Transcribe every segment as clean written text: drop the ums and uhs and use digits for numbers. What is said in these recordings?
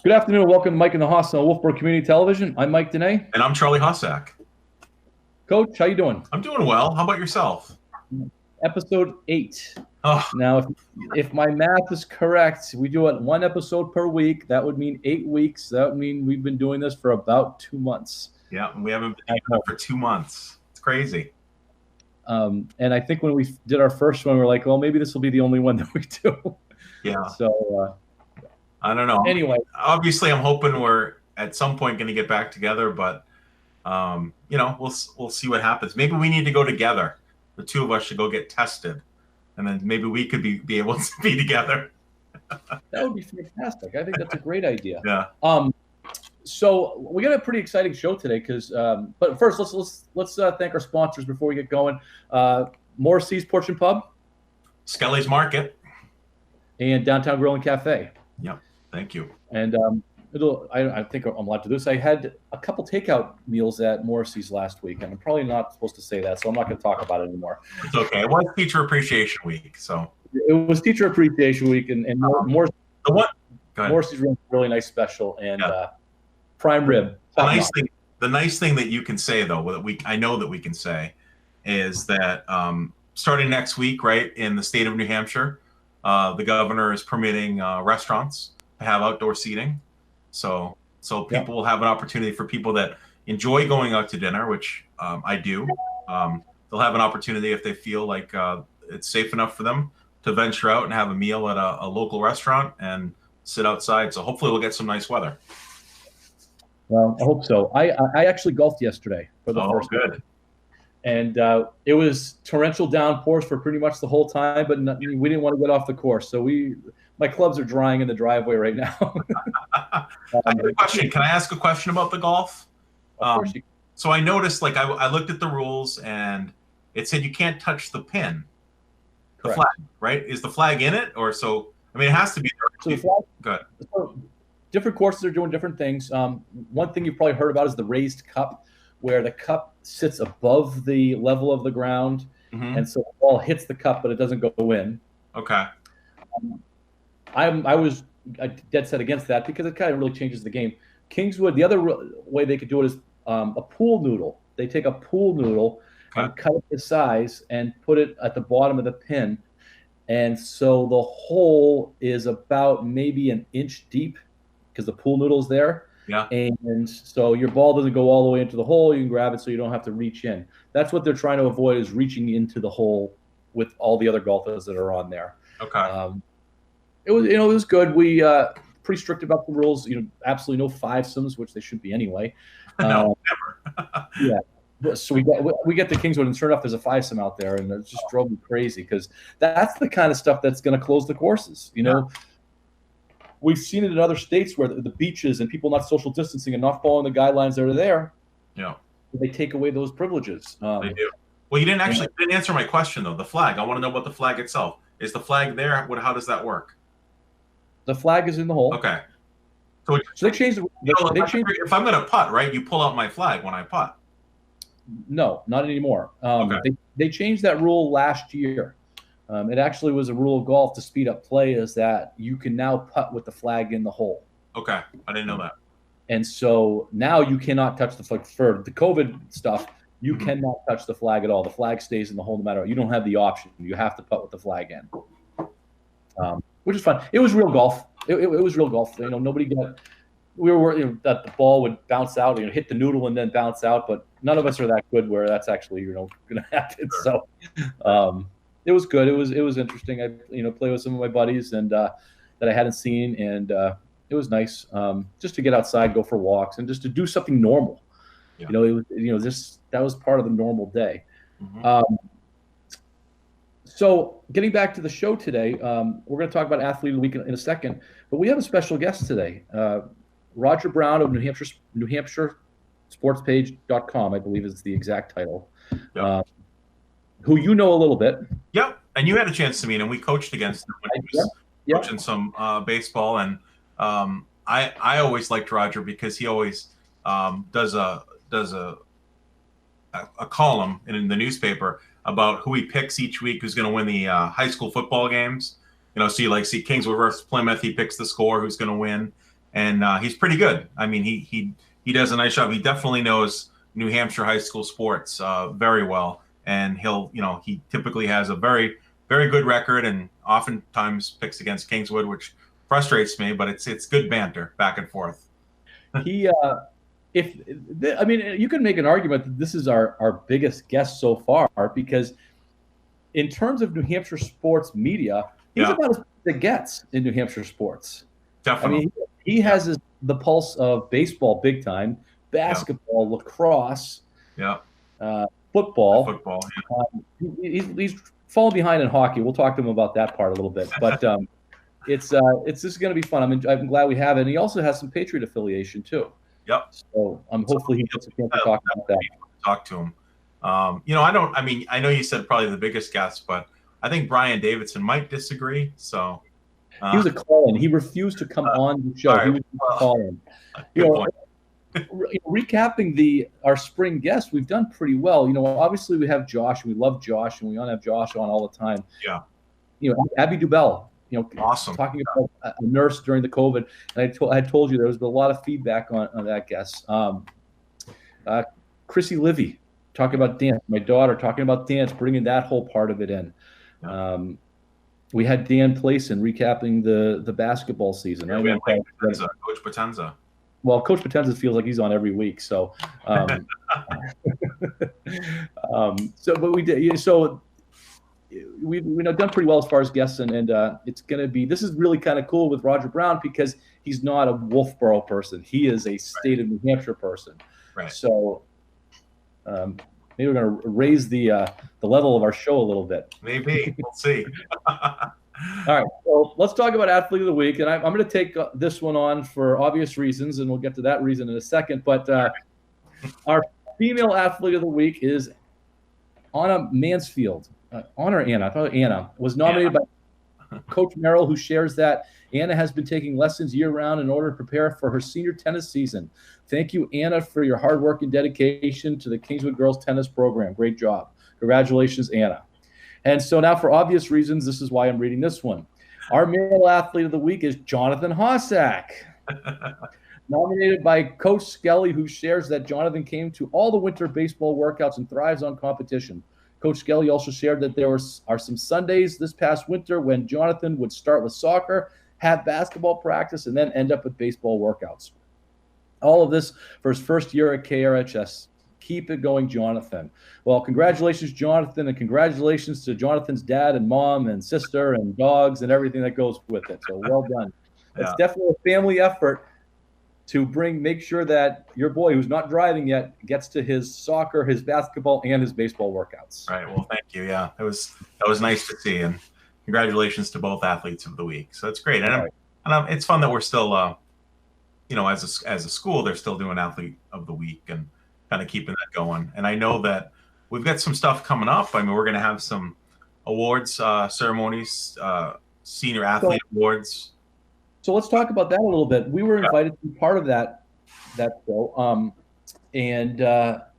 Good afternoon. Welcome to Mike and the Hoss on Wolfeboro Community Television. I'm Mike Danais. And I'm Charlie Hossack. Coach, how you doing? I'm doing well. How about yourself? Episode 8. Oh. Now, if my math is correct, we do it one episode per week. That would mean 8 weeks. That would mean we've been doing this for about 2 months. Yeah, we haven't been doing it for 2 months. It's crazy. And I think when we did our first one, we were like, well, maybe this will be the only one that we do. Yeah. So, I don't know. Anyway. Obviously, I'm hoping we're at some point going to get back together, but, we'll see what happens. Maybe we need to go together. The two of us should go get tested, and then maybe we could be able to be together. That would be fantastic. I think that's a great idea. Yeah. So we got a pretty exciting show today, but first let's thank our sponsors before we get going. Morrissey's Porch and Pub, Skelly's Market, and Downtown Grill and Cafe. Yeah, thank you. And I think I'm allowed to do this. I had a couple takeout meals at Morrissey's last week, and I'm probably not supposed to say that, so I'm not going to talk about it anymore. It's okay. It was Teacher Appreciation Week, so it was Teacher Appreciation Week, and Morrissey's really nice special and prime rib. The nice thing that you can say though, I know that we can say, is that starting next week, right, in the state of New Hampshire, the governor is permitting restaurants to have outdoor seating. So people will have an opportunity for people that enjoy going out to dinner, which I do. They'll have an opportunity if they feel like it's safe enough for them to venture out and have a meal at a local restaurant and sit outside. So hopefully we'll get some nice weather. Well, I hope so. I actually golfed yesterday for the first time. Good. And it was torrential downpours for pretty much the whole time, but we didn't want to get off the course. So my clubs are drying in the driveway right now. I have a question. Can I ask a question about the golf? Of course you can. So I noticed, I looked at the rules, and it said you can't touch the pin, the flag, right? Is the flag in it, or so? I mean, it has to be there. So the flag, good. So different courses are doing different things. One thing you've probably heard about is the raised cup, where the cup sits above the level of the ground, and so the ball hits the cup, but it doesn't go in. Okay. I was dead set against that because it kind of really changes the game. Kingswood, the other way they could do it is a pool noodle. They take a pool noodle and cut it to size and put it at the bottom of the pin, and so the hole is about maybe an inch deep because the pool noodle's there. Yeah. And so your ball doesn't go all the way into the hole. You can grab it so you don't have to reach in. That's what they're trying to avoid, is reaching into the hole with all the other golfers that are on there. Okay. It was good. We pretty strict about the rules. Absolutely no fivesomes, which they should be anyway. No, never. Yeah. So we get to Kingswood, and sure enough, there's a fivesome out there, and it just drove me crazy because that's the kind of stuff that's going to close the courses. We've seen it in other states where the beaches and people not social distancing and not following the guidelines that are there. Yeah. They take away those privileges. They do. Well, you didn't answer my question though. The flag. I want to know about the flag itself. Is the flag there? How does that work? The flag is in the hole. Okay. So they changed. If I'm going to putt, right? You pull out my flag when I putt. No, not anymore. Okay. They changed that rule last year. It actually was a rule of golf to speed up play, is that you can now putt with the flag in the hole. Okay. I didn't know that. And so now you cannot touch the flag. For the COVID stuff, you cannot touch the flag at all. The flag stays in the hole no matter what. You don't have the option. You have to putt with the flag in, which is fun. It was real golf. It was real golf. Nobody got – we were worried that the ball would bounce out, hit the noodle and then bounce out, but none of us are that good where that's actually, going to happen. Sure. So it was good. It was interesting. I play with some of my buddies and that I hadn't seen, and it was nice just to get outside, go for walks, and just to do something normal. Yeah. That was part of the normal day. So getting back to the show today, we're going to talk about Athlete of the Week in a second, but we have a special guest today. Roger Brown of New Hampshire sportspage.com, I believe is the exact title. Yep. Who you know a little bit. Yep. And you had a chance to meet him. We coached against him when he was coaching some baseball. And I always liked Roger because he always does a column in the newspaper about who he picks each week, who's going to win the high school football games. So you see Kingswood versus Plymouth, he picks the score, who's going to win. and he's pretty good. I mean, he does a nice job. He definitely knows New Hampshire high school sports very well, and he typically has a very good record, and oftentimes picks against Kingswood, which frustrates me, but it's good banter back and forth. He I mean, you can make an argument that this is our biggest guest so far, because in terms of New Hampshire sports media, he's about as big as it gets in New Hampshire sports. Definitely. I mean, he has the pulse of baseball big time, basketball, lacrosse, football. Football. He's falling behind in hockey. We'll talk to him about that part a little bit, but it's just going to be fun. I'm glad we have it. And he also has some Patriot affiliation too. Yep. So hopefully he gets a chance to talk about that. Talk to him. I know you said probably the biggest guest, but I think Brian Davidson might disagree. So he was a call-in. He refused to come on the show. He was a call-in. Recapping our spring guests, we've done pretty well. Obviously we have Josh, and we love Josh, and we want to have Josh on all the time. Yeah. Abby Dubell. Awesome. Talking about a nurse during the COVID, and I told you there was a lot of feedback on that guest. Chrissy Livy talking about dance. My daughter talking about dance, bringing that whole part of it in. Yeah. We had Dan Playson recapping the basketball season. Yeah, we had Coach Potenza. Well, Coach Potenza feels like he's on every week. So, but we did. So we've done pretty well as far as guests, and it's going to be. This is really kind of cool with Roger Brown, because he's not a Wolfeboro person. He is a state of New Hampshire person. Right. So maybe we're going to raise the level of our show a little bit. Maybe. We'll see. All right. So let's talk about Athlete of the Week, and I'm going to take this one on for obvious reasons, and we'll get to that reason in a second. But our female Athlete of the Week is Anna Mansfield. Anna. I thought Anna was nominated by Coach Merrill, who shares that Anna has been taking lessons year-round in order to prepare for her senior tennis season. Thank you, Anna, for your hard work and dedication to the Kingswood girls tennis program. Great job. Congratulations, Anna. And so now, for obvious reasons, this is why I'm reading this one. Our male Athlete of the Week is Jonathan Hossack. Nominated by Coach Skelly, who shares that Jonathan came to all the winter baseball workouts and thrives on competition. Coach Skelly also shared that there are some Sundays this past winter when Jonathan would start with soccer, have basketball practice, and then end up with baseball workouts. All of this for his first year at KRHS. Keep it going, Jonathan. Well, congratulations, Jonathan, and congratulations to Jonathan's dad and mom and sister and dogs and everything that goes with it. So well done. It's definitely a family effort to make sure that your boy, who's not driving yet, gets to his soccer, his basketball, and his baseball workouts. Right. Well, thank you. Yeah, that was nice to see, and congratulations to both athletes of the week. So that's great, and it's fun that we're still, as a school, they're still doing athlete of the week and kind of keeping that going. And I know that we've got some stuff coming up. I mean, we're going to have some awards ceremonies, senior athlete awards. So let's talk about that a little bit. We were invited to be part of that show, and we're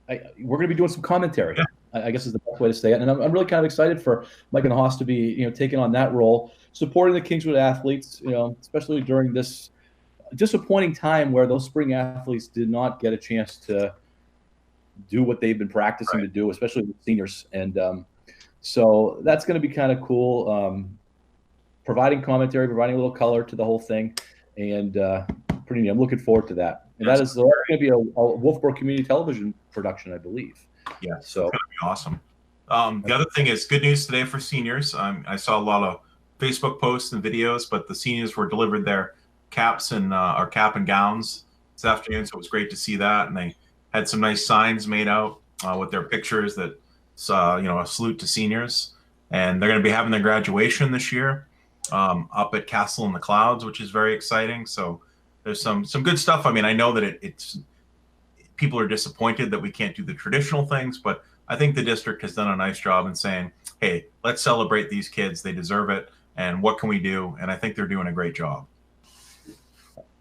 going to be doing some commentary. I guess is the best way to say it. And I'm really kind of excited for Mike and Haas to be taking on that role, supporting the Kingswood athletes, especially during this disappointing time where those spring athletes did not get a chance to do what they've been practicing to do, especially with seniors. And so that's going to be kind of cool. Providing commentary, providing a little color to the whole thing, and pretty neat. I'm looking forward to that. And that is going to be a Wolfeboro Community Television production, I believe. Yeah, so it's going to be awesome. The other thing is good news today for seniors. I saw a lot of Facebook posts and videos, but the seniors were delivered their caps and our cap and gowns this afternoon, so it was great to see that. And they had some nice signs made out with their pictures that a salute to seniors. And they're going to be having their graduation this year. Up at Castle in the Clouds, which is very exciting. So there's some good stuff. I mean, I know that it's people are disappointed that we can't do the traditional things, but I think the district has done a nice job in saying, hey, let's celebrate these kids. They deserve it. And what can we do? And I think they're doing a great job.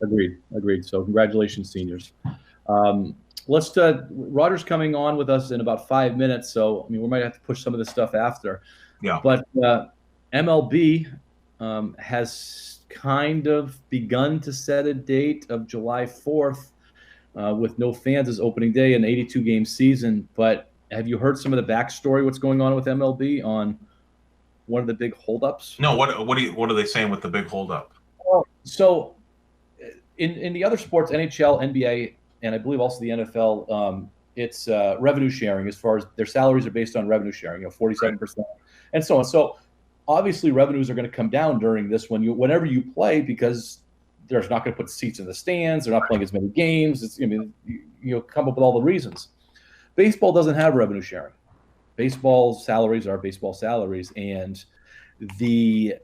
Agreed. So congratulations, seniors. Roger's coming on with us in about 5 minutes. So, I mean, we might have to push some of this stuff after. Yeah. But MLB has kind of begun to set a date of July 4th with no fans as opening day, an 82-game season. But have you heard some of the backstory, what's going on with MLB on one of the big holdups? No, what are they saying with the big holdup? So in the other sports, NHL, NBA, and I believe also the NFL, it's revenue sharing as far as their salaries are based on revenue sharing, 47%, and so on. So obviously revenues are going to come down during this whenever you play, because they're not going to put seats in the stands. They're not playing as many games. It's, you come up with all the reasons. Baseball doesn't have revenue sharing. Baseball salaries are baseball salaries, and the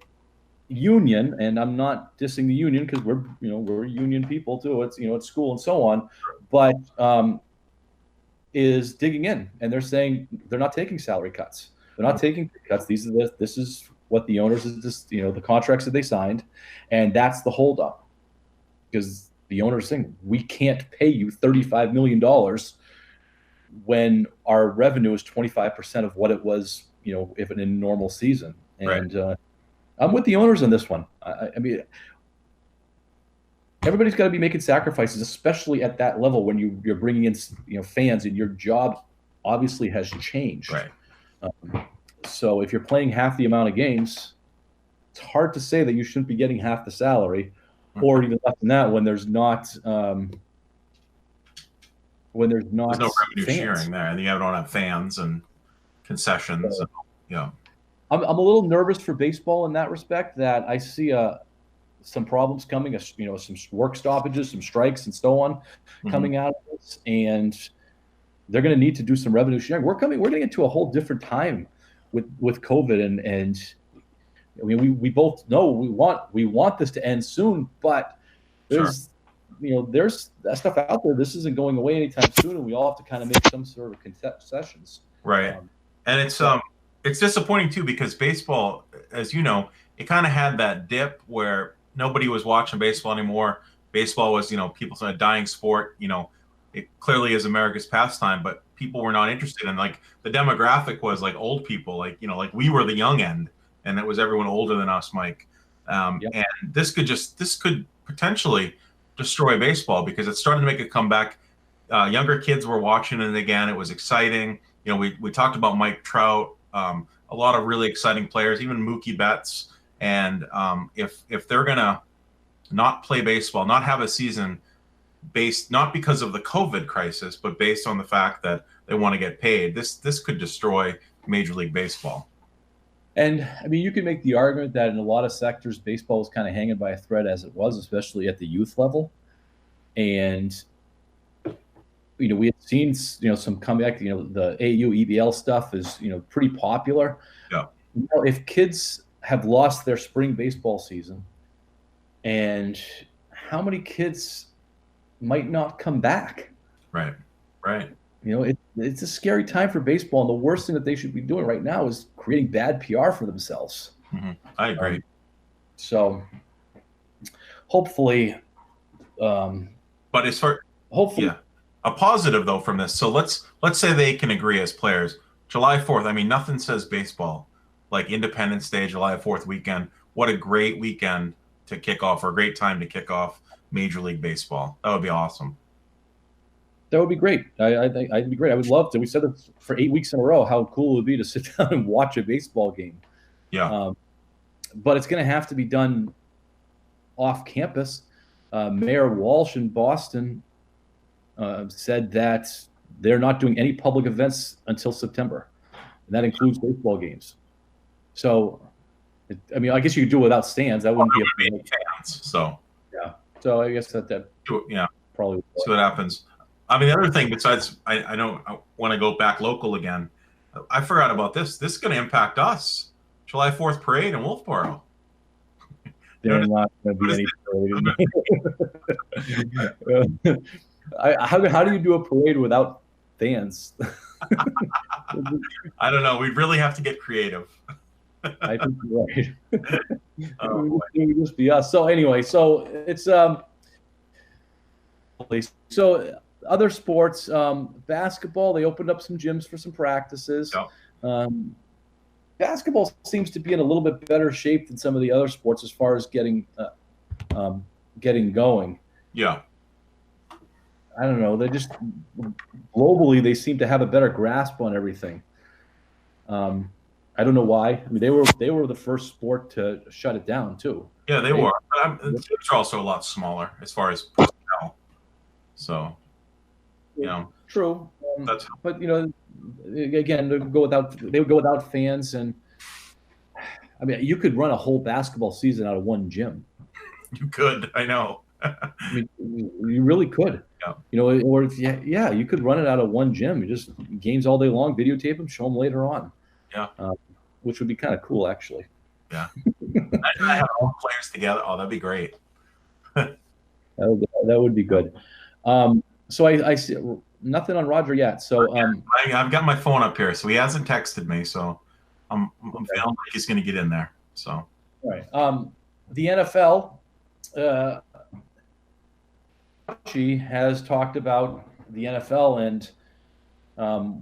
union, and I'm not dissing the union because we're union people too. It's at school and so on, but is digging in, and they're saying they're not taking salary cuts. They're not taking cuts. This is what the owners is just the contracts that they signed, and that's the holdup, because the owners saying we can't pay you $35 million when our revenue is 25% of what it was, if in a normal season. And I'm with the owners on this one. I mean, everybody's got to be making sacrifices, especially at that level when you're bringing in fans, and your job obviously has changed. Right. So if you're playing half the amount of games, it's hard to say that you shouldn't be getting half the salary, or even less than that when there's not there's no revenue fans sharing there, and you don't have fans and concessions. I'm a little nervous for baseball in that respect, that I see some problems coming, some work stoppages, some strikes, and so on coming out of this, and they're going to need to do some revenue sharing. We're getting into a whole different time with COVID, and I mean, we both know we want this to end soon, but there's there's that stuff out there. This isn't going away anytime soon, and we all have to kind of make some sort of concessions. Right. And it's disappointing too, because baseball, as you know, it kind of had that dip where nobody was watching baseball anymore. Baseball was, people said a dying sport. It clearly is America's pastime, but people were not interested in, like, the demographic was like old people, like we were the young end, and it was everyone older than us, Mike. And this could potentially destroy baseball, because it started to make a comeback. Younger kids were watching it again. It was exciting. We talked about Mike Trout, a lot of really exciting players, even Mookie Betts. And if they're gonna not play baseball, not have a season based not because of the COVID crisis, but based on the fact that they want to get paid, this could destroy Major League Baseball. And I mean, you can make the argument that in a lot of sectors, baseball was kind of hanging by a thread as it was, especially at the youth level. And we had seen some comeback. The AU EBL stuff is pretty popular. Yeah. If kids have lost their spring baseball season, and how many kids might not come back? Right. It's a scary time for baseball, and the worst thing that they should be doing right now is creating bad PR for themselves. I agree. So hopefully, but as far a positive though from this. So let's say they can agree as players. July 4th. I mean, nothing says baseball like Independence Day, July 4th weekend. What a great weekend to kick off, or a great time to kick off Major League Baseball. That would be awesome. That would be great. I'd be great. I would love to. We said it for 8 weeks in a row, how cool it would be to sit down and watch a baseball game. Yeah. But it's going to have to be done off campus. Mayor Walsh in Boston said that they're not doing any public events until September, and that includes baseball games. So, I guess you could do it without stands. That wouldn't be a fans. So yeah. So I guess that probably see what happens. I mean, the other thing besides, I know I want to go back local again. I forgot about this. This is going to impact us. July 4th parade in Wolfeboro. There's not going to be any parade. How do you do a parade without fans? I don't know. We really have to get creative. I think you're right. It would just be us. So anyway, so it's so other sports, basketball, they opened up some gyms for some practices. Yeah. basketball seems to be in a little bit better shape than some of the other sports as far as getting going. Yeah. I don't know. They just globally they seem to have a better grasp on everything. I don't know why. I mean, they were the first sport to shut it down too. Yeah, they were. But teams are also a lot smaller as far as personnel. So, true. But again, they would go without fans, and I mean, you could run a whole basketball season out of one gym. You could. I know. I mean, you really could. Yeah. Or if you could run it out of one gym. You just games all day long, videotape them, show them later on. Yeah. Which would be kind of cool, actually. Yeah. I have all players together. Oh, that'd be great. that would be good. So I see nothing on Roger yet. So I've got my phone up here, so he hasn't texted me. So I'm feeling like he's going to get in there. So all right. The NFL. She has talked about the NFL and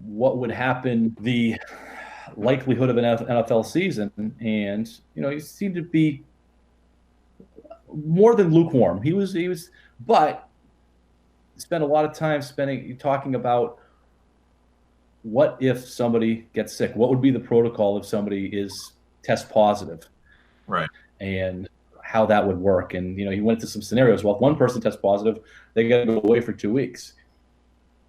what would happen, the likelihood of an NFL season, and he seemed to be more than lukewarm. He was, but spent a lot of time talking about what if somebody gets sick, what would be the protocol if somebody is test positive, right, and how that would work. And he went into some scenarios. Well, if one person tests positive, they got to go away for 2 weeks.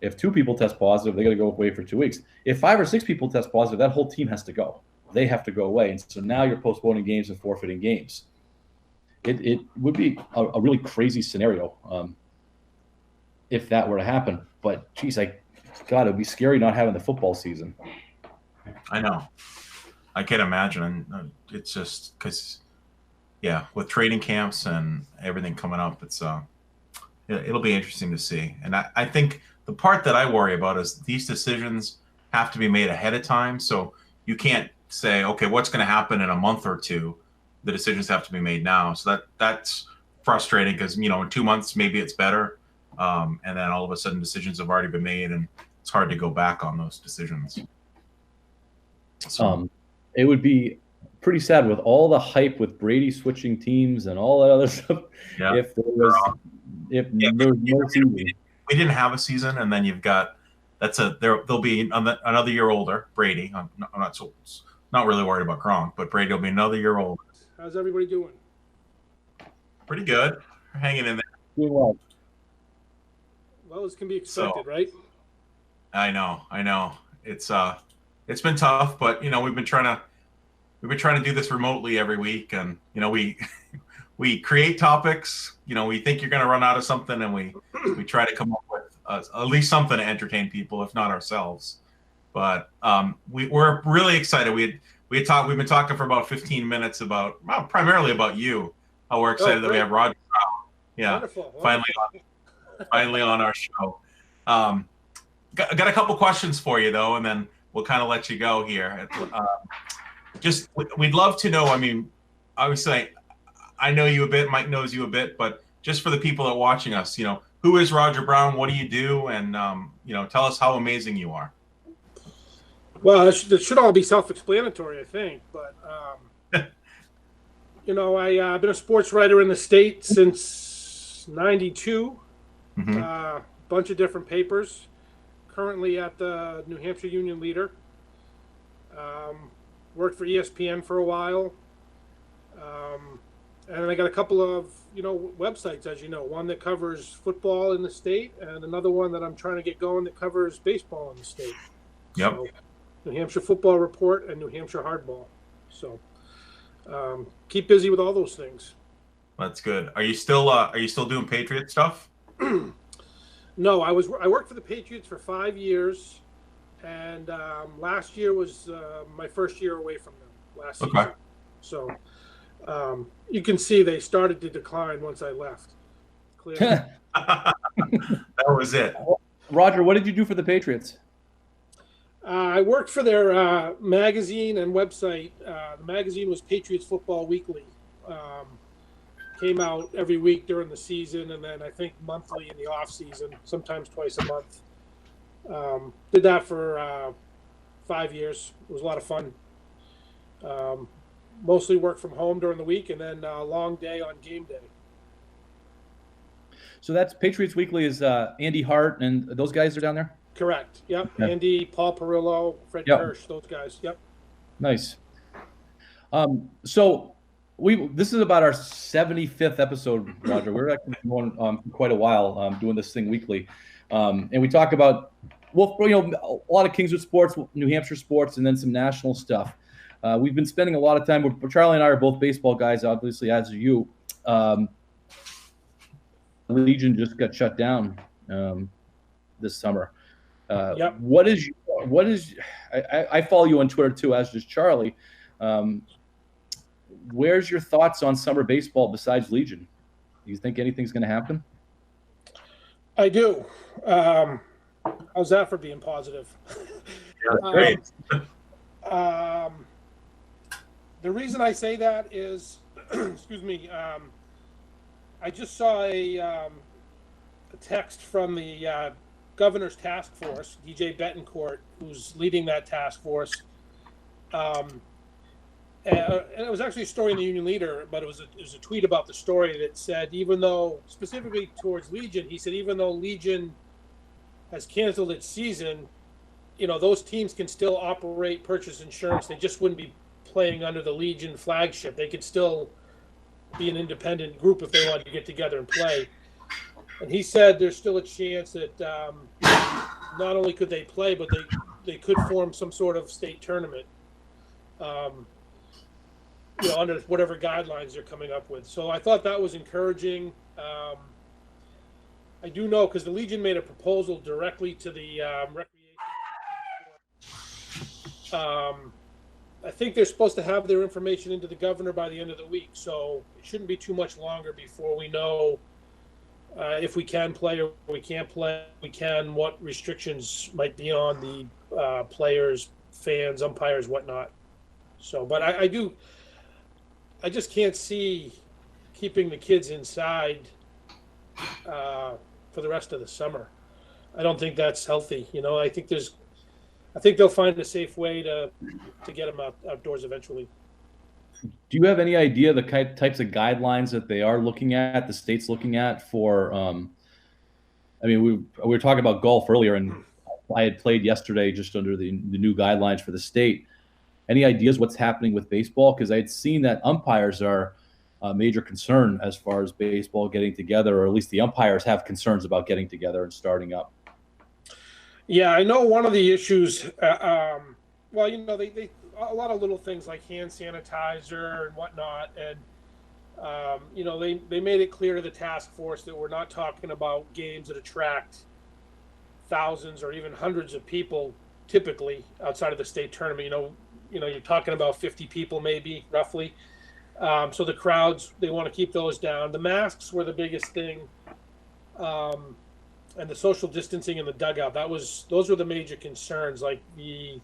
If 2 people test positive, they got to go away for 2 weeks. If 5 or 6 people test positive, that whole team has to go. They have to go away. And so now you're postponing games and forfeiting games. It would be a really crazy scenario if that were to happen. But geez, God, it'd be scary not having the football season. I know. I can't imagine. It's just because, with training camps and everything coming up, it'll be interesting to see. And I think the part that I worry about is these decisions have to be made ahead of time. So you can't say, okay, what's going to happen in a month or two? The decisions have to be made now. So that's frustrating because, in 2 months, maybe it's better. And then all of a sudden decisions have already been made and it's hard to go back on those decisions. So it would be pretty sad with all the hype with Brady switching teams and all that other stuff. Yeah. If there was no season. We didn't have a season, and then you've got they'll be another year older. Brady, I'm not really worried about Gronk, but Brady will be another year older. How's everybody doing? Pretty good. We're hanging in there. Doing well. Well, as can be expected, right? I know. It's been tough, but we've been trying to do this remotely every week, and we create topics. We think you're going to run out of something, and we try to come up with at least something to entertain people, if not ourselves. But we're really excited. We've been talking for about 15 minutes primarily about you. How we're excited that we have Roger Brown. Yeah, wonderful. finally on our show. Got a couple questions for you though, and then we'll kind of let you go here. We'd love to know. I mean, obviously, I know you a bit. Mike knows you a bit, but just for the people that are watching us, who is Roger Brown? What do you do? And tell us how amazing you are. Well, it should all be self-explanatory, I think. But I've been a sports writer in the state since '92. Mm-hmm. Bunch of different papers. Currently at the New Hampshire Union Leader. Worked for ESPN for a while. And I got a couple of, websites, as you know, one that covers football in the state and another one that I'm trying to get going that covers baseball in the state. Yep. So, New Hampshire Football Report and New Hampshire Hardball. So keep busy with all those things. That's good. Are you still doing Patriot stuff? No, I worked for the Patriots for 5 years, and last year was my first year away from them last season. So you can see they started to decline once I left. Clearly. That was it. Roger, what did you do for the Patriots? I worked for their magazine and website. The magazine was Patriots Football Weekly. Came out every week during the season, and then I think monthly in the off season, sometimes twice a month. Did that for 5 years. It was a lot of fun. Mostly work from home during the week, and then a long day on game day. So that's Patriots Weekly is Andy Hart and those guys are down there? Correct. Yep. Yeah. Andy, Paul Perillo, Fred Kirsch, those guys. Yep. Nice. So this is about our 75th episode, Roger. We're actually going quite a while doing this thing weekly. And we talk about, well, a lot of Kingswood sports, New Hampshire sports, and then some national stuff. We've been spending a lot of time with Charlie and I are both baseball guys, obviously, as are you. Legion just got shut down this summer. Yep. What is I follow you on Twitter too, as does Charlie. Where's your thoughts on summer baseball besides Legion? Do you think anything's going to happen? I do. How's that for being positive? Yeah, great. The reason I say that is, excuse me, I just saw a text from the governor's task force, DJ Betancourt, who's leading that task force. And it was actually a story in the Union Leader, but it was a tweet about the story that said, even though, specifically towards Legion, he said, even though Legion has canceled its season, those teams can still operate, purchase insurance. They just wouldn't be playing under the Legion flagship. They could still be an independent group if they wanted to get together and play. And he said there's still a chance that not only could they play, but they could form some sort of state tournament, under whatever guidelines they're coming up with. So I thought that was encouraging. I do know because the Legion made a proposal directly to the recreation. I think they're supposed to have their information into the governor by the end of the week, so it shouldn't be too much longer before we know if we can play or we can't play. What restrictions might be on the players, fans, umpires, whatnot. So, but I just can't see keeping the kids inside for the rest of the summer. I don't think that's healthy. I think they'll find a safe way to get them outdoors eventually. Do you have any idea the types of guidelines that they are looking at, the state's looking at for? We were talking about golf earlier, and I had played yesterday just under the new guidelines for the state. Any ideas what's happening with baseball? Because I had seen that umpires are a major concern as far as baseball getting together, or at least the umpires have concerns about getting together and starting up. Yeah, I know one of the issues. They a lot of little things like hand sanitizer and whatnot, and they made it clear to the task force that we're not talking about games that attract thousands or even hundreds of people typically outside of the state tournament. You're talking about 50 people maybe roughly. So the crowds, they want to keep those down. The masks were the biggest thing. And the social distancing in the dugout, those were the major concerns. Like they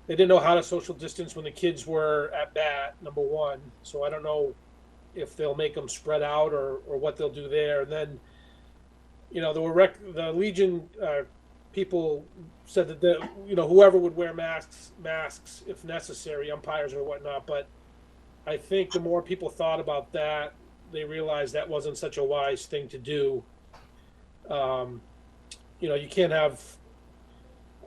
didn't know how to social distance when the kids were at bat, number one. So I don't know if they'll make them spread out or what they'll do there. And then, the Legion people said that whoever would wear masks if necessary, umpires or whatnot. But I think the more people thought about that, they realized that wasn't such a wise thing to do. You can't have,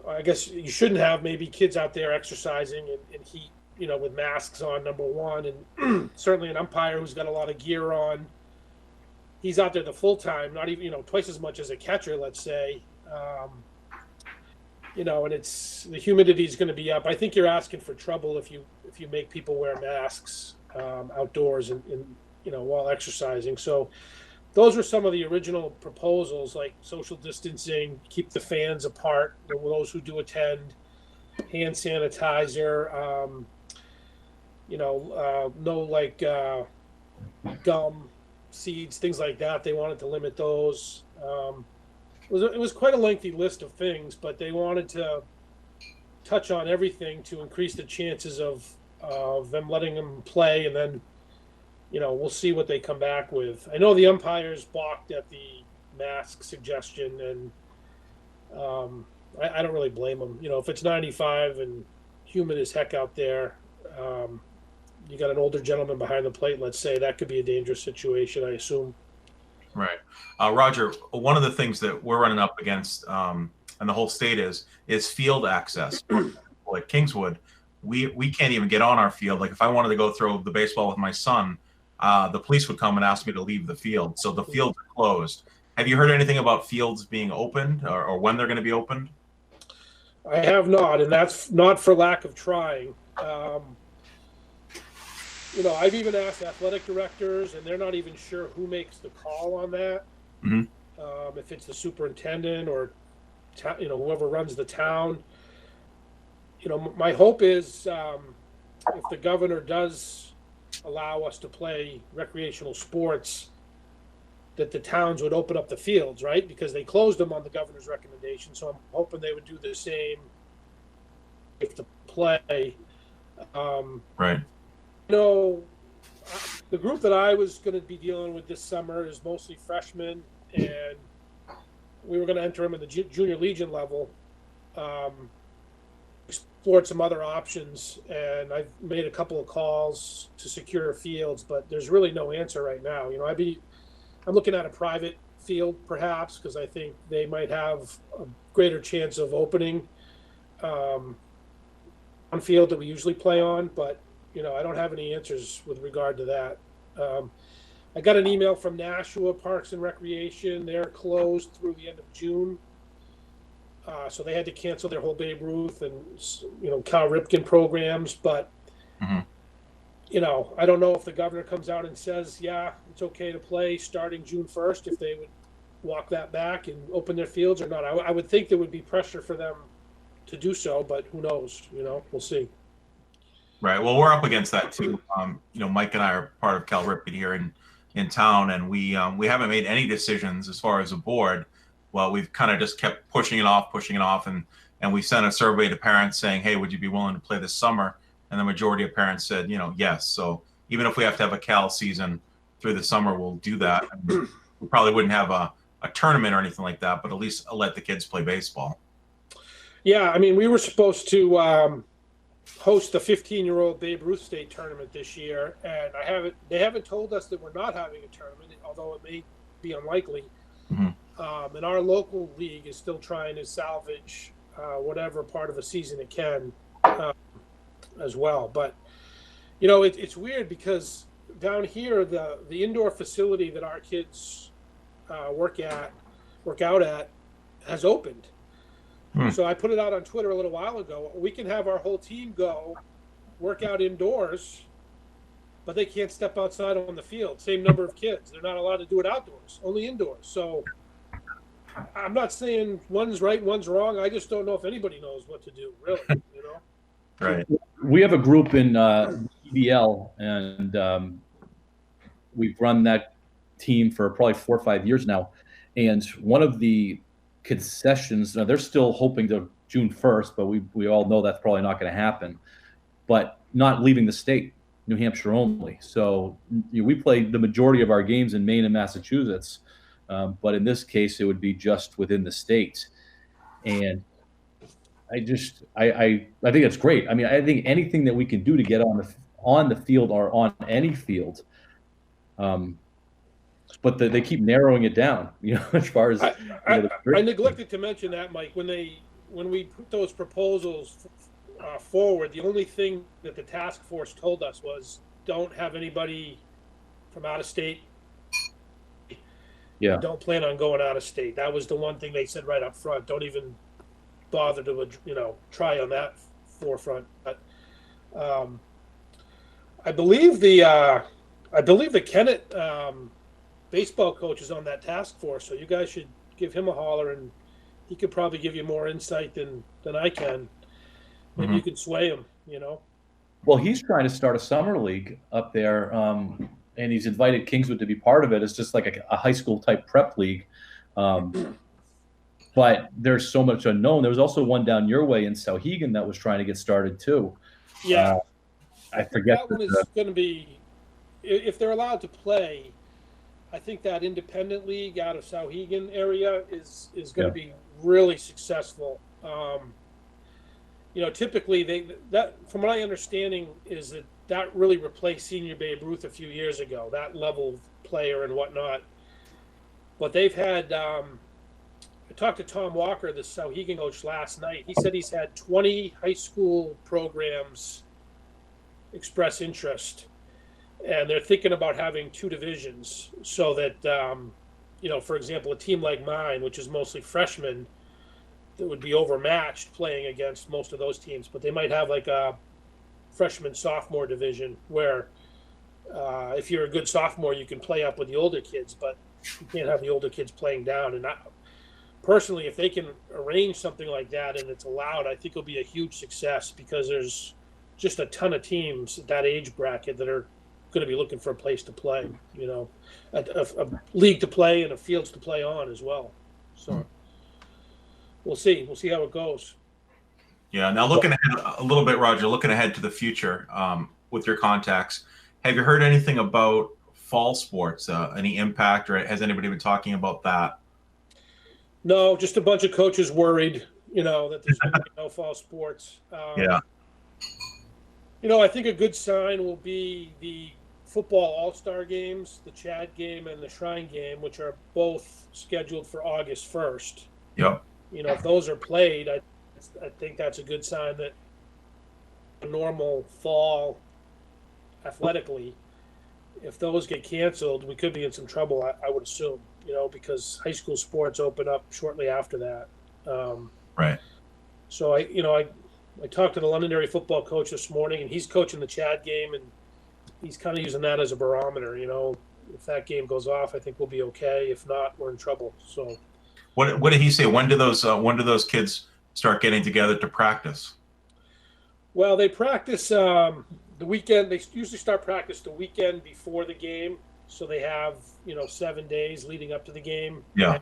I guess you shouldn't have maybe kids out there exercising in heat, with masks on, number one. And certainly an umpire who's got a lot of gear on, he's out there the full time, not even, twice as much as a catcher, let's say. And it's, the humidity is going to be up. I think you're asking for trouble if you make people wear masks outdoors and while exercising. So those were some of the original proposals, like social distancing, keep the fans apart, those who do attend, hand sanitizer, gum, seeds, things like that. They wanted to limit those. It was quite a lengthy list of things, but they wanted to touch on everything to increase the chances of them letting them play, and then we'll see what they come back with. I know the umpires balked at the mask suggestion, and I don't really blame them. If it's 95 and humid as heck out there, You got an older gentleman behind the plate, let's say, that could be a dangerous situation, I assume. Right. Roger, one of the things that we're running up against, and the whole state is field access. Like Kingswood, we can't even get on our field. Like if I wanted to go throw the baseball with my son, the police would come and ask me to leave the field. So the fields are closed. Have you heard anything about fields being opened or when they're going to be opened? I have not, and that's not for lack of trying. I've even asked athletic directors, and they're not even sure who makes the call on that. Mm-hmm. If it's the superintendent or whoever runs the town. My hope is if the governor does allow us to play recreational sports, that the towns would open up the fields, right? Because they closed them on the governor's recommendation. So I'm hoping they would do the same if the play. Right. The group that I was going to be dealing with this summer is mostly freshmen, and we were going to enter them in the junior legion level, explored some other options, and I've made a couple of calls to secure fields, but there's really no answer right now. I'm looking at a private field perhaps, because I think they might have a greater chance of opening on field that we usually play on, but I don't have any answers with regard to that. I got an email from Nashua Parks and Recreation. They're closed through the end of June. So they had to cancel their whole Babe Ruth and, Cal Ripken programs. But, mm-hmm. I don't know if the governor comes out and says, yeah, it's okay to play starting June 1st, if they would walk that back and open their fields or not. I would think there would be pressure for them to do so, but who knows? We'll see. Right. Well, we're up against that too. Mike and I are part of Cal Ripken here in town, and we haven't made any decisions as far as a board. Well, we've kind of just kept pushing it off, and we sent a survey to parents saying, hey, would you be willing to play this summer? And the majority of parents said, yes. So even if we have to have a Cal season through the summer, we'll do that. And we probably wouldn't have a tournament or anything like that, but at least let the kids play baseball. Yeah, we were supposed to host the 15-year-old Babe Ruth State tournament this year, and they haven't told us that we're not having a tournament, although it may be unlikely. Mm-hmm. And our local league is still trying to salvage whatever part of a season it can as well. But it's weird because down here the indoor facility that our kids work out at has opened. So I put it out on Twitter a little while ago. We can have our whole team go work out indoors, but they can't step outside on the field. Same number of kids. They're not allowed to do it outdoors, only indoors. So I'm not saying one's right, one's wrong. I just don't know if anybody knows what to do, really. Right. We have a group in EBL, and we've run that team for probably 4 or 5 years now. And one of the concessions, they're still hoping to June 1st, but we all know that's probably not going to happen. But not leaving the state, New Hampshire only. So we play the majority of our games in Maine and Massachusetts, but in this case, it would be just within the state. And I think it's great. I think anything that we can do to get on the field or on any field, but they keep narrowing it down. As far as I neglected to mention that, Mike, when we put those proposals forward, the only thing that the task force told us was don't have anybody from out of state. Yeah. Don't plan on going out of state. That was the one thing they said right up front. Don't even bother to try on that forefront. But I believe the Kennett baseball coach is on that task force, so you guys should give him a holler, and he could probably give you more insight than I can. Maybe you can sway him. Well, he's trying to start a summer league up there, and he's invited Kingswood to be part of it. It's just like a high school type prep league. But there's so much unknown. There was also one down your way in Sauhegan that was trying to get started too. Yeah. I forget. That one is going to be, if they're allowed to play, I think that independent league out of Sauhegan area is going to be really successful. typically that from what I understanding is that really replaced Senior Babe Ruth a few years ago, that level of player and whatnot. But they've had, I talked to Tom Walker, the Sauhegan coach, last night. He said he's had 20 high school programs express interest, and they're thinking about having 2 divisions so that, for example, a team like mine, which is mostly freshmen, that would be overmatched playing against most of those teams, but they might have like a freshman sophomore division where if you're a good sophomore, you can play up with the older kids, but you can't have the older kids playing down. And personally, if they can arrange something like that and it's allowed, I think it'll be a huge success, because there's just a ton of teams at that age bracket that are going to be looking for a place to play, a league to play and a fields to play on as well. So we'll see how it goes. Yeah. Now looking ahead a little bit, Roger, looking ahead to the future with your contacts, have you heard anything about fall sports? Any impact, or has anybody been talking about that? No, just a bunch of coaches worried, that there's going to be no fall sports. Yeah. I think a good sign will be the football all-star games, the Chad game and the Shrine game, which are both scheduled for August 1st. Yep. If those are played, I think that's a good sign that a normal fall athletically, if those get canceled, we could be in some trouble, I would assume, because high school sports open up shortly after that. Right. So I talked to the Londonderry football coach this morning, and he's coaching the Chad game, and he's kind of using that as a barometer. If that game goes off, I think we'll be okay. If not, we're in trouble. So, what did he say? When do those kids start getting together to practice? Well, they practice the weekend. They usually start practice the weekend before the game, so they have 7 days leading up to the game. Yeah.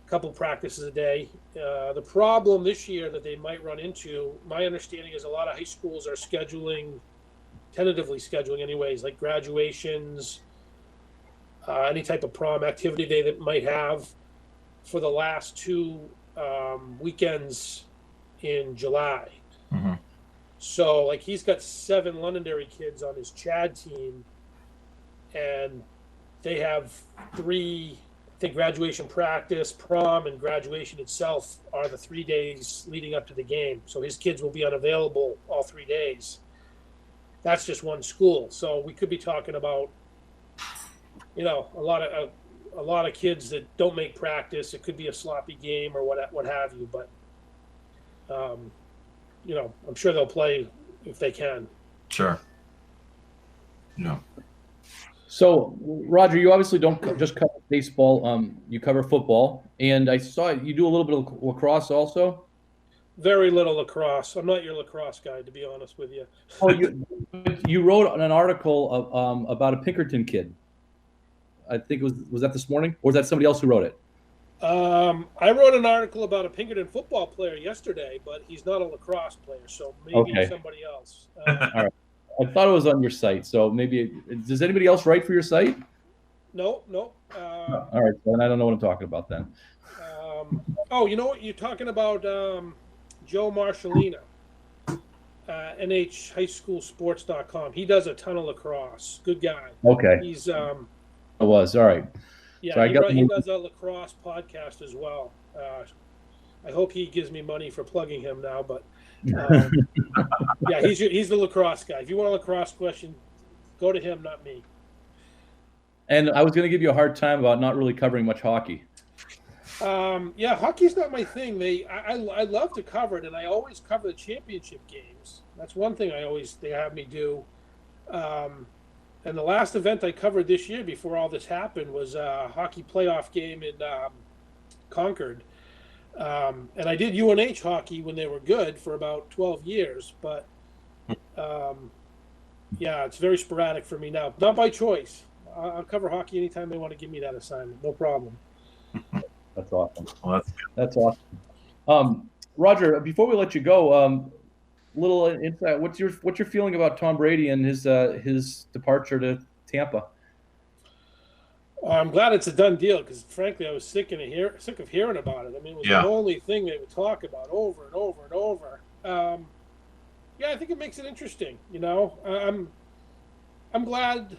Couple practices a day. The problem this year that they might run into, my understanding is a lot of high schools are tentatively scheduling anyways, like graduations, any type of prom activity they that might have for the last 2 weekends in July. Mm-hmm. So like he's got 7 Londonderry kids on his Chad team, and they have 3, I think graduation practice, prom, and graduation itself are the 3 days leading up to the game. So his kids will be unavailable all 3 days. That's just one school. So we could be talking about, a lot of kids that don't make practice. It could be a sloppy game or what have you. But, I'm sure they'll play if they can. Sure. No. So, Roger, you obviously don't just cover baseball. You cover football, and I saw you do a little bit of lacrosse also. Very little lacrosse. I'm not your lacrosse guy, to be honest with you. Oh, you wrote an article about a Pinkerton kid. I think was that this morning, or was that somebody else who wrote it? I wrote an article about a Pinkerton football player yesterday, but he's not a lacrosse player, so maybe somebody else. All right. I thought it was on your site, so maybe. Does anybody else write for your site? No. All right, then I don't know what I'm talking about then. You know what? You're talking about Joe Marshallina, NHHighSchoolSports.com. He does a ton of lacrosse. Good guy. Okay. He's it was all right. Yeah, so he does a lacrosse podcast as well. I hope he gives me money for plugging him now, but yeah, he's the lacrosse guy. If you want a lacrosse question, go to him, not me. And I was going to give you a hard time about not really covering much hockey. Yeah, hockey's not my thing. I love to cover it, and I always cover the championship games. That's one thing they have me do. And the last event I covered this year before all this happened was a hockey playoff game in Concord. And I did UNH hockey when they were good for about 12 years. But, yeah, it's very sporadic for me now. Not by choice. I'll cover hockey anytime they want to give me that assignment. No problem. That's awesome. Well, that's awesome. Roger, before we let you go, little insight. What's your feeling about Tom Brady and his departure to Tampa? I'm glad it's a done deal because, frankly, I was sick of hearing about it. I mean, it was the only thing they would talk about over and over and over. Yeah, I think it makes it interesting. You know, I'm glad.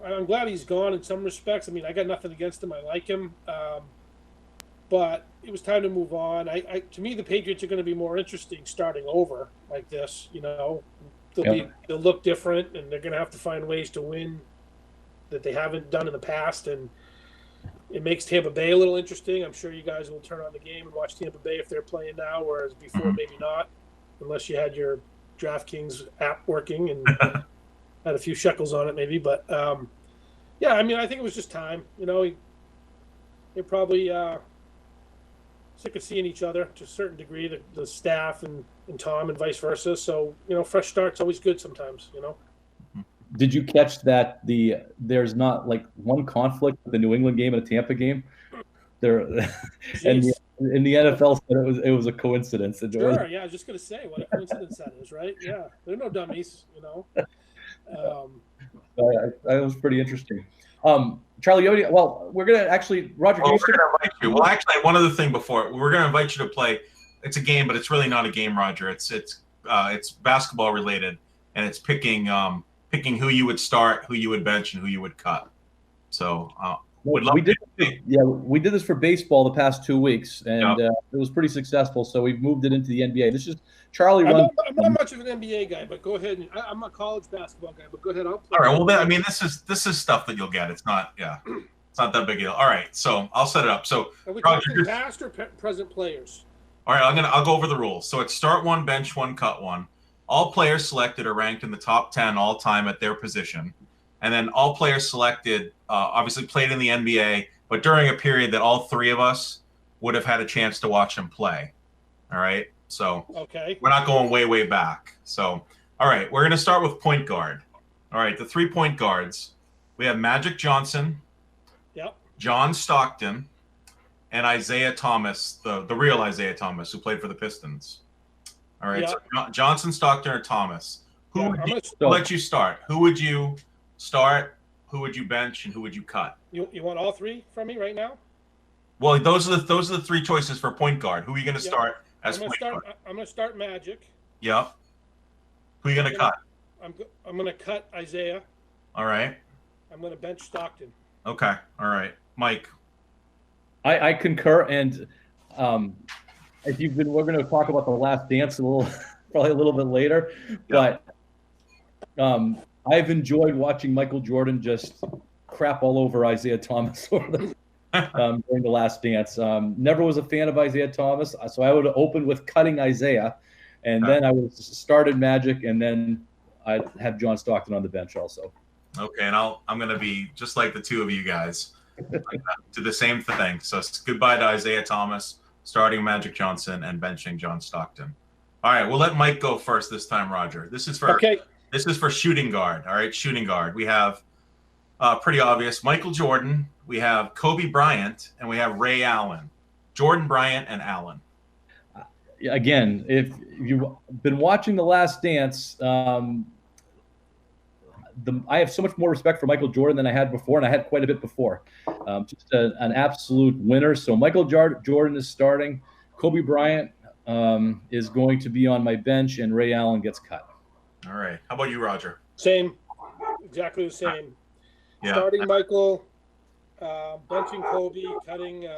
I'm glad he's gone in some respects. I mean, I got nothing against him. I like him, but it was time to move on. To me, the Patriots are going to be more interesting starting over like this. You know, they'll look different, and they're going to have to find ways to win that they haven't done in the past, and it makes Tampa Bay a little interesting. I'm sure you guys will turn on the game and watch Tampa Bay if they're playing now, whereas before maybe not, unless you had your DraftKings app working and had a few shekels on it maybe. But yeah, I mean, I think it was just time. You know, they're probably sick of seeing each other to a certain degree, the staff and Tom and vice versa. So, you know, fresh start's always good sometimes, you know. Did you catch that there's not like one conflict with the New England game and a Tampa game? There, and in the NFL said it was a coincidence. Sure, yeah, I was just gonna say what a coincidence that is, right? Yeah, they're no dummies, you know. That was pretty interesting. Charlie, we're gonna actually Roger. Well, we're gonna invite you. Well, actually, one other thing before we're gonna invite you to play. It's a game, but it's really not a game, Roger. It's basketball related, and it's picking who you would start, who you would bench, and who you would cut. So we did this for baseball the past 2 weeks, and it was pretty successful. So we've moved it into the NBA. This is Charlie. I'm not much of an NBA guy, but go ahead. I'm a college basketball guy, but go ahead. I'll play. All right. Well, I mean, this is stuff that you'll get. It's not it's not that big a deal. All right. So I'll set it up. So are we talking past or present players? All right. I'll go over the rules. So it's start one, bench one, cut one. All players selected are ranked in the top 10 all time at their position. And then all players selected obviously played in the NBA, but during a period that all three of us would have had a chance to watch them play. All right. So we're not going way, way back. So, all right, we're going to start with point guard. All right, the 3-point guards. We have Magic Johnson, John Stockton, and Isaiah Thomas, the real Isaiah Thomas, who played for the Pistons. All right, so Johnson, Stockton, or Thomas. Who let you start? Who would you start? Who would you bench? And who would you cut? You want all three from me right now? Well, those are the three choices for point guard. Who are you going to start as point guard? I'm going to start Magic. Yeah. Who are you going to cut? I'm going to cut Isaiah. All right. I'm going to bench Stockton. Okay. All right, Mike. I concur, and we're going to talk about The Last Dance probably a little bit later, but I've enjoyed watching Michael Jordan just crap all over Isaiah Thomas during The Last Dance. Never was a fan of Isaiah Thomas, so I would have opened with cutting Isaiah, and then I would have started Magic, and then I'd have John Stockton on the bench also. Okay, and I'm going to be just like the two of you guys. Do the same thing. So goodbye to Isaiah Thomas, starting Magic Johnson, and benching John Stockton. All right, we'll let Mike go first this time, Roger. This is for shooting guard. All right, shooting guard. We have pretty obvious Michael Jordan. We have Kobe Bryant, and we have Ray Allen. Jordan, Bryant, and Allen. Again, if you've been watching The Last Dance, I have so much more respect for Michael Jordan than I had before, and I had quite a bit before. Just an absolute winner. So Michael Jordan is starting. Kobe Bryant is going to be on my bench, and Ray Allen gets cut. All right. How about you, Roger? Same. Exactly the same. Yeah. Starting Michael, benching Kobe, cutting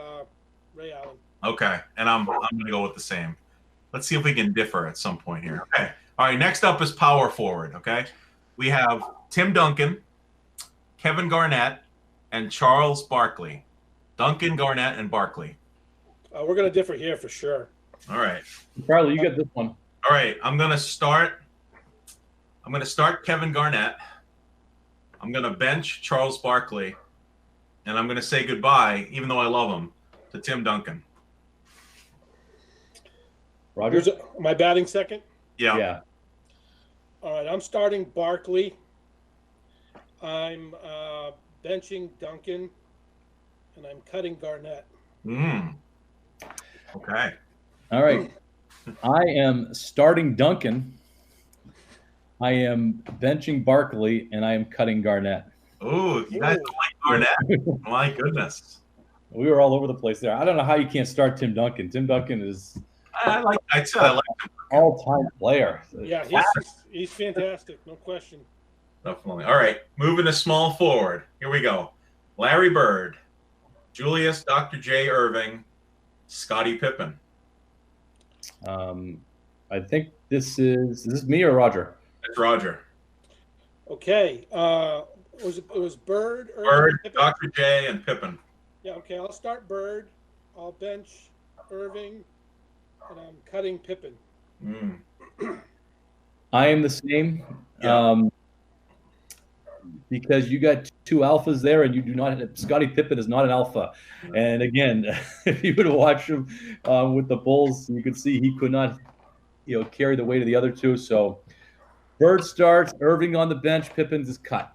Ray Allen. Okay. And I'm going to go with the same. Let's see if we can differ at some point here. Okay. All right. Next up is power forward. Okay. We have Tim Duncan, Kevin Garnett, and Charles Barkley. Duncan, Garnett, and Barkley. We're going to differ here for sure. All right. Charlie, you get this one. All right. I'm going to start Kevin Garnett. I'm going to bench Charles Barkley. And I'm going to say goodbye, even though I love him, to Tim Duncan. Roger? Am I batting second? Yeah. All right, I'm starting Barkley. I'm benching Duncan, and I'm cutting Garnett. Okay. All right. I am starting Duncan. I am benching Barkley, and I am cutting Garnett. Oh, you guys don't like Barnett? My goodness. We were all over the place there. I don't know how you can't start Tim Duncan. Tim Duncan is I like him. All-time player. Yeah, he's fantastic, no question. Definitely. All right, moving to small forward. Here we go. Larry Bird, Julius Dr. J. Irving, Scottie Pippen. I think this is me or Roger? It's Roger. Okay. It was Bird, Irving, Bird, Pippen? Dr. J, and Pippen. Yeah, okay. I'll start Bird. I'll bench Irving, and I'm cutting Pippen. I am the same. Yeah. Because you got two alphas there, and you do not. Scottie Pippen is not an alpha. And again, if you would watch him with the Bulls, you could see he could not, carry the weight of the other two. So, Bird starts, Irving on the bench, Pippen's is cut.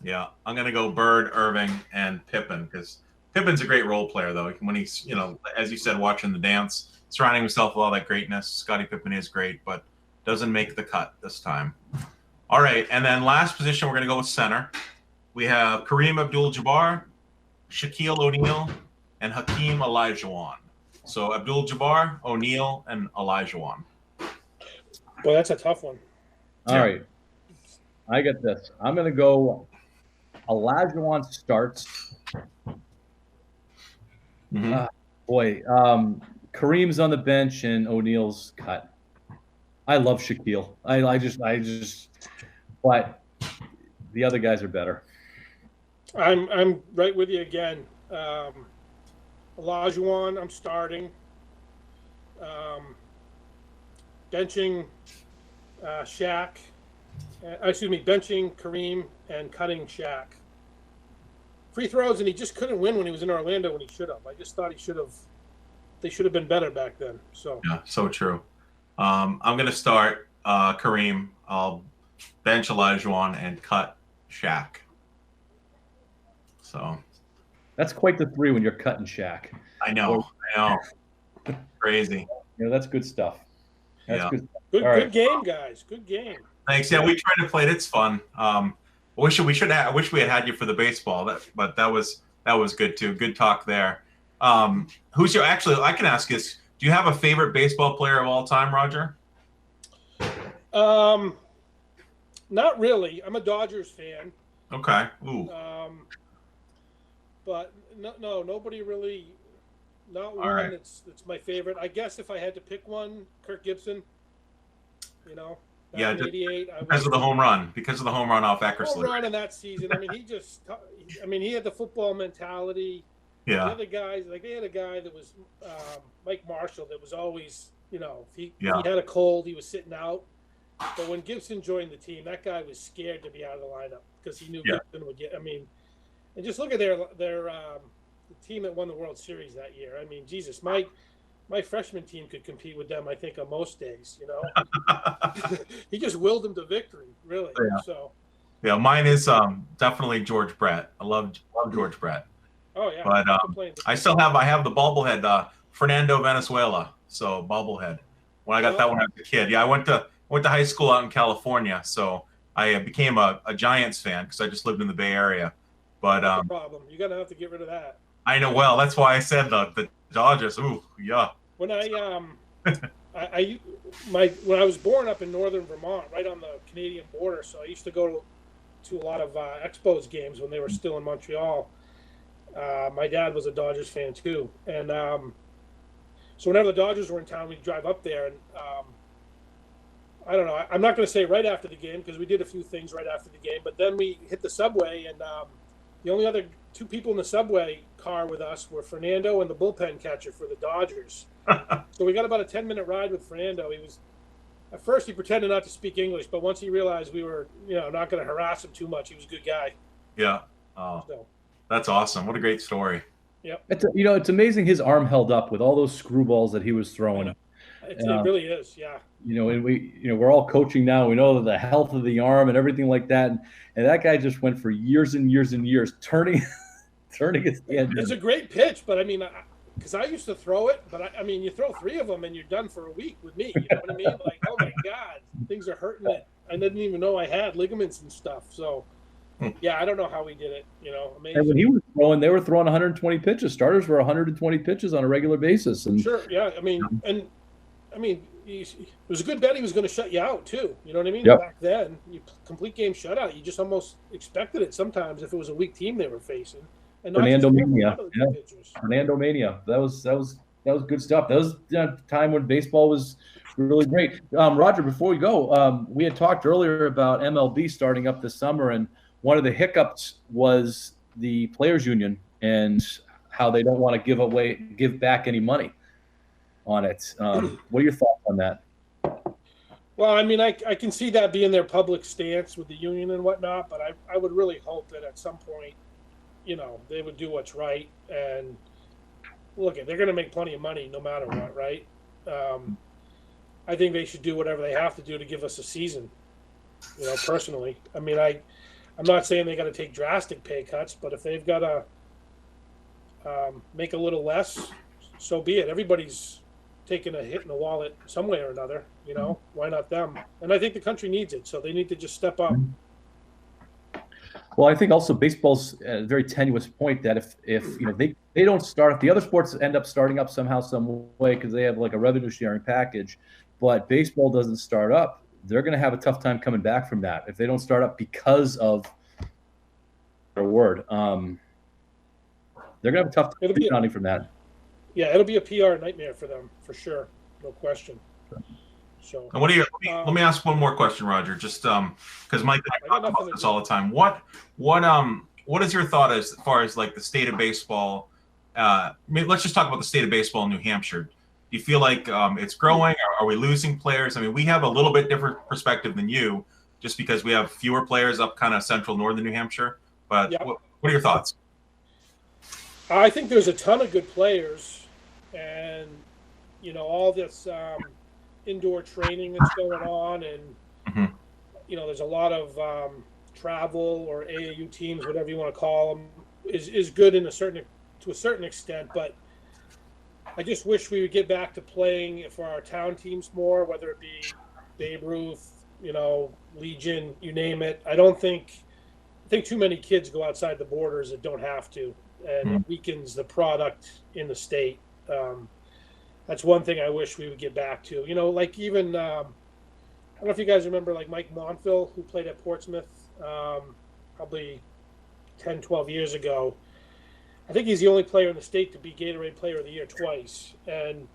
Yeah, I'm gonna go Bird, Irving, and Pippen because Pippen's a great role player though. When he's, as you said, watching the dance, surrounding himself with all that greatness. Scottie Pippen is great, but doesn't make the cut this time. All right, and then last position, we're going to go with center. We have Kareem Abdul-Jabbar, Shaquille O'Neal, and Hakeem Olajuwon. So Abdul-Jabbar, O'Neal, and Olajuwon. Boy, that's a tough one. All right, I got this. I'm going to go Olajuwon starts. Kareem's on the bench and O'Neal's cut. I love Shaquille. I just, but the other guys are better. I'm right with you again. Olajuwon, I'm starting. Benching Shaq. Benching Kareem and cutting Shaq. Free throws, and he just couldn't win when he was in Orlando when he should have. I just thought they should have been better back then. So yeah, so true. I'm going to start Kareem. I'll bench Olajuwon and cut Shaq. So that's quite the three when you're cutting Shaq. I know. Crazy. That's good stuff. That's good. Good game, guys. Good game. Thanks. Yeah, we tried to play it. It's fun. I wish we had you for the baseball. But that was good too. Good talk there. Who's your I can ask this. Do you have a favorite baseball player of all time, Roger? Not really. I'm a Dodgers fan. Okay. Ooh. But no, nobody really. Not one. Right. It's my favorite. I guess if I had to pick one, Kirk Gibson. Yeah, '88. Because of the home run off Eckersley. Home run in that season. I mean, he had the football mentality. Yeah. The other guys, they had a guy that was Mike Marshall that was always, if he had a cold, he was sitting out. But when Gibson joined the team, that guy was scared to be out of the lineup because he knew Gibson would get. And just look at their the team that won the World Series that year. I mean, Jesus, my freshman team could compete with them, I think, on most days. He just willed them to victory, really. Yeah. So. Yeah, mine is definitely George Brett. I love George Brett. Oh yeah, but I have the bobblehead Fernando Venezuela. So bobblehead. When I got that when I was a kid. Yeah, I went to high school out in California, so I became a Giants fan because I just lived in the Bay Area. But that's the problem. You're gonna have to get rid of that. I know. Well, that's why I said the Dodgers. Ooh, yeah. When when I was born up in northern Vermont, right on the Canadian border, so I used to go to a lot of Expos games when they were still in Montreal. My dad was a Dodgers fan too, and so whenever the Dodgers were in town, we'd drive up there, and I don't know. I'm not going to say right after the game because we did a few things right after the game, but then we hit the subway, and the only other two people in the subway car with us were Fernando and the bullpen catcher for the Dodgers. So we got about a 10-minute ride with Fernando. At first he pretended not to speak English, but once he realized we were, not going to harass him too much, he was a good guy. Yeah. Oh, that's awesome. What a great story. Yep. It's amazing his arm held up with all those screwballs that he was throwing. It really is, yeah. And we're all coaching now. We know the health of the arm and everything like that. And that guy just went for years and years and years turning his hand. It's a great pitch, but I mean, because I used to throw it, but I mean, you throw three of them and you're done for a week with me. You know what I mean? Like, oh my God, things are hurting it. I didn't even know I had ligaments and stuff. So, Yeah, I don't know how he did it. Amazing. And when he was throwing, they were throwing 120 pitches. Starters were 120 pitches on a regular basis. And sure, yeah. It was a good bet he was going to shut you out too. You know what I mean? Yep. Back then, complete game shutout. You just almost expected it sometimes if it was a weak team they were facing. And Fernando Mania. Yeah. Fernando Mania. That was good stuff. That was a time when baseball was really great. Roger, before we go, we had talked earlier about MLB starting up this summer, and one of the hiccups was the players union and how they don't want to give back any money on it. What are your thoughts on that? Well, I can see that being their public stance with the union and whatnot, but I would really hope that at some point, they would do what's right. And look, they're going to make plenty of money no matter what, right? I think they should do whatever they have to do to give us a season, personally. I'm not saying they got to take drastic pay cuts, but if they've got to make a little less, so be it. Everybody's taking a hit in the wallet some way or another, why not them? And I think the country needs it, so they need to just step up. Well, I think also baseball's a very tenuous point that if they don't start, if the other sports end up starting up somehow, some way, because they have like a revenue sharing package, but baseball doesn't start up, they're going to have a tough time coming back from that. If they don't start up because of their word, they're going to have a tough time rebounding from that. Yeah, it'll be a PR nightmare for them, for sure. No question. So, and let me ask one more question, Roger, just because Mike and I talk about this all the time. What is your thought as far as like the state of baseball? Let's just talk about the state of baseball in New Hampshire. Do you feel like it's growing? Are we losing players? We have a little bit different perspective than you, just because we have fewer players up kind of central northern New Hampshire. But yeah. What are your thoughts? I think there's a ton of good players, and all this indoor training that's going on, and there's a lot of travel or AAU teams, whatever you want to call them, is good to a certain extent. But I just wish we would get back to playing for our town teams more, whether it be Babe Ruth, Legion, you name it. I think too many kids go outside the borders that don't have to, and it weakens the product in the state. That's one thing I wish we would get back to. Like even I don't know if you guys remember, like Mike Montville, who played at Portsmouth probably 10, 12 years ago. I think he's the only player in the state to be Gatorade Player of the Year twice. And,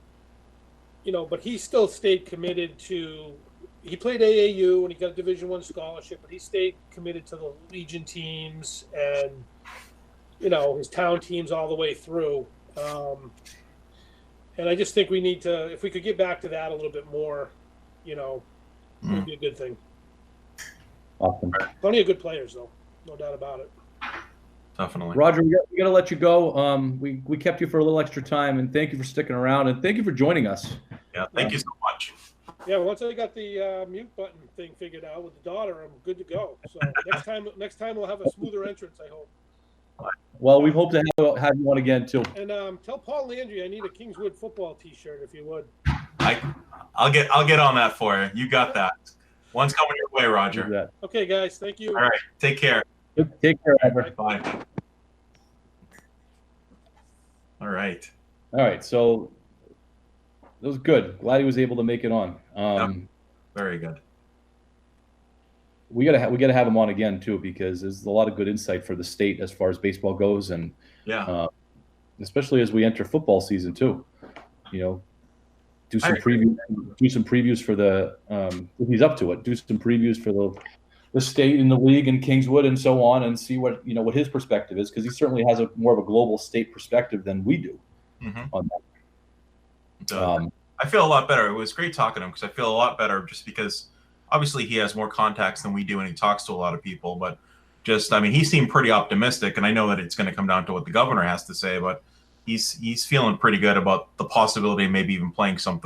but he still stayed committed to – he played AAU and he got a Division I scholarship, but he stayed committed to the Legion teams and, his town teams all the way through. And I just think we need to – if we could get back to that a little bit more, it would be a good thing. Awesome. Plenty of good players, though. No doubt about it. Definitely. Roger, we got to let you go. We kept you for a little extra time, and thank you for sticking around, and thank you for joining us. Yeah, thank you so much. Yeah, once I got the mute button thing figured out with the daughter, I'm good to go. So next time we'll have a smoother entrance, I hope. Well, we hope to have you on again too. And tell Paul Landry I need a Kingswood football T-shirt if you would. I'll get on that for you. You got that. One's coming your way, Roger. Okay, guys. Thank you. All right. Take care. Take care, Edward. Bye. All right. So it was good. Glad he was able to make it on. Very good. We gotta have him on again too, because there's a lot of good insight for the state as far as baseball goes, and especially as we enter football season too. Do some previews for the if he's up to it. Do some previews for the state and the league and Kingswood and so on, and see what his perspective is, because he certainly has more of a global state perspective than we do on that. I feel a lot better. It was great talking to him, because I feel a lot better just because obviously he has more contacts than we do and he talks to a lot of people, but he seemed pretty optimistic, and I know that it's going to come down to what the governor has to say, but he's feeling pretty good about the possibility of maybe even playing some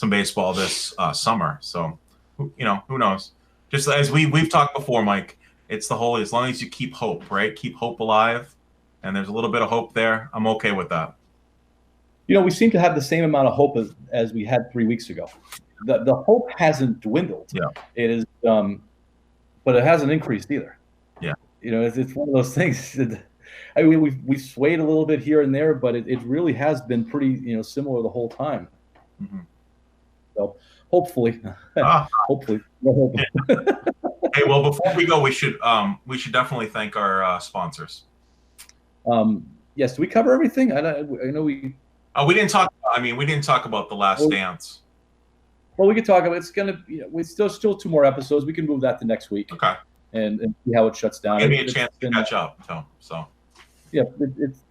baseball this summer. So, who knows? Just as we've talked before, Mike, it's the whole, as long as you keep hope, right? Keep hope alive, and there's a little bit of hope there. I'm okay with that. We seem to have the same amount of hope as we had 3 weeks ago. The hope hasn't dwindled. Yeah. It is, but it hasn't increased either. Yeah. it's one of those things. I mean, we've swayed a little bit here and there, but it really has been pretty, similar the whole time. Mm-hmm. So hopefully, hopefully. Hey, well, before we go, we should definitely thank our sponsors. Yes, do we cover everything? I know we. We didn't talk. We didn't talk about The Last Dance. Well, we could talk about. It's gonna. We still 2 more episodes. We can move that to next week. Okay. And see how it shuts down. Give me a chance to catch up. So. Yeah,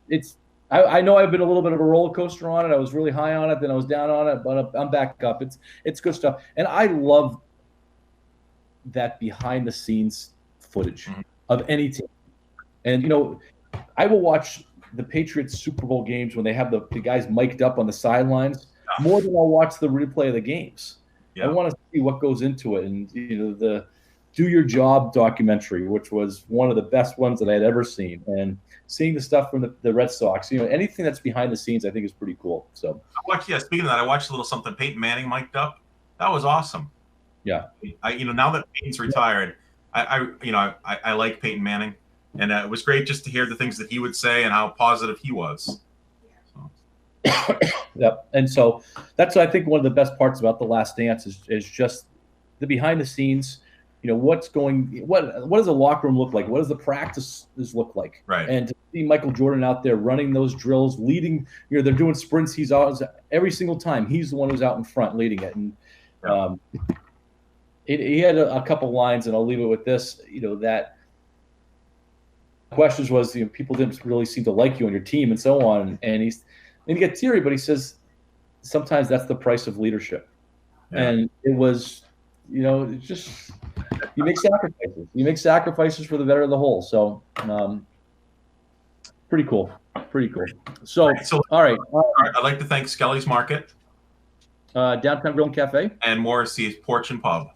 it's. I know I've been a little bit of a roller coaster on it. I was really high on it, then I was down on it, but I'm back up. It's good stuff, and I love that behind the scenes footage of any team. And I will watch the Patriots Super Bowl games when they have the guys mic'd up on the sidelines more than I'll watch the replay of the games. Yeah. I want to see what goes into it, and the Do Your Job documentary, which was one of the best ones that I had ever seen, and seeing the stuff from the Red Sox, anything that's behind the scenes, I think is pretty cool. So speaking of that, I watched a little something Peyton Manning mic'd up. That was awesome. Yeah. Now that Peyton's retired, I like Peyton Manning, and it was great just to hear the things that he would say and how positive he was. So. Yep. And so that's, I think, one of the best parts about The Last Dance is just the behind the scenes. What does a locker room look like? What does the practices look like? Right. And to see Michael Jordan out there running those drills, leading, they're doing sprints. He's out every single time. He's the one who's out in front leading it. And he had a couple lines, and I'll leave it with this, that questions was, people didn't really seem to like you on your team and so on. And he gets teary, but he says, sometimes that's the price of leadership. Yeah. And it was, it's just, you make sacrifices. You make sacrifices for the better of the whole. So, pretty cool. So all right. I'd like to thank Skelly's Market, Downtown Grill and Cafe, and Morrissey's Porch and Pub.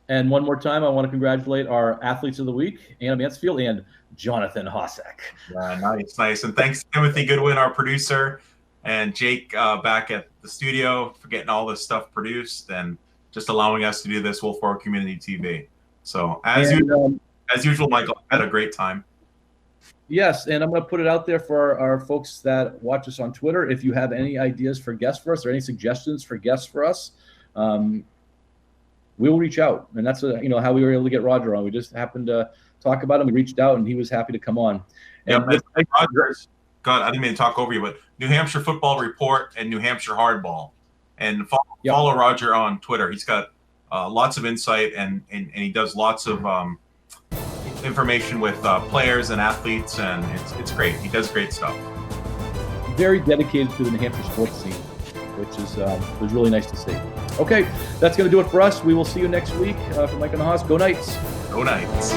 And one more time, I want to congratulate our athletes of the week, Anna Mansfield and Jonathan Hossack. Nice. And thanks, Timothy Goodwin, our producer, and Jake back at the studio for getting all this stuff produced and just allowing us to do this Wolfeboro Community TV. So as usual, Michael, I had a great time. Yes, and I'm going to put it out there for our folks that watch us on Twitter. If you have any ideas for guests for us or any suggestions for guests for us, we will reach out. And that's how we were able to get Roger on. We just happened to talk about him. We reached out, and he was happy to come on. And Rogers, God, I didn't mean to talk over you, but New Hampshire Football Report and New Hampshire Hardball. And follow Roger on Twitter. He's got lots of insight, and he does lots of information with players and athletes, and it's great. He does great stuff. Very dedicated to the New Hampshire sports scene, which was really nice to see. Okay, that's going to do it for us. We will see you next week. For Mike and the Haas, go Knights. Go Knights.